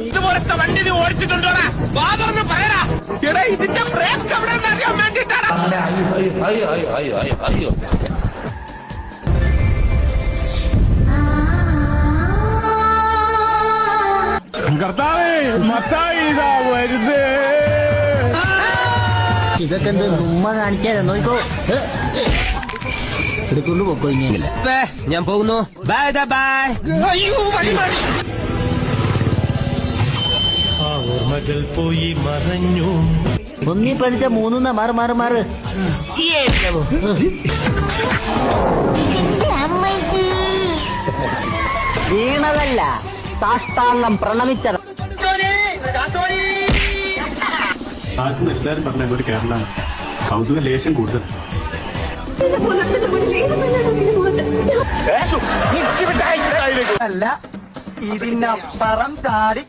ഇതുപോലത്തെ വണ്ടി നീ ഓടിച്ചിട്ടുണ്ടോടാ? വാതൊന്ന് പറയടാ. എടാ ഇതിന്റെ ബ്രേക്ക് എവിടെയെന്ന് അറിയാൻ വേണ്ടിട്ടാണ്. ഇതൊക്കെ എന്ത് ഉമ്മ കാണിക്കാതെ നോക്കോ എടുക്കൊണ്ട് പോക്കോ ഇങ്ങനെ. ഞാൻ പോകുന്നു. Bye bye. അയ്യോ വഴി മാറി. ആ ഓർമ്മകൾ പോയി മറഞ്ഞു. ഒന്നി പഠിച്ച മൂന്നുന്ന മാറ് മാറ് മാറ്. വീണതല്ല, സാഷ്ടാംഗം പ്രണമിച്ചത്. എല്ലാവരും പറഞ്ഞ ഒരു കേരള കൗതുക ലേശം കൂടുതൽ. അല്ല ഇതിനപ്പുറം കാടി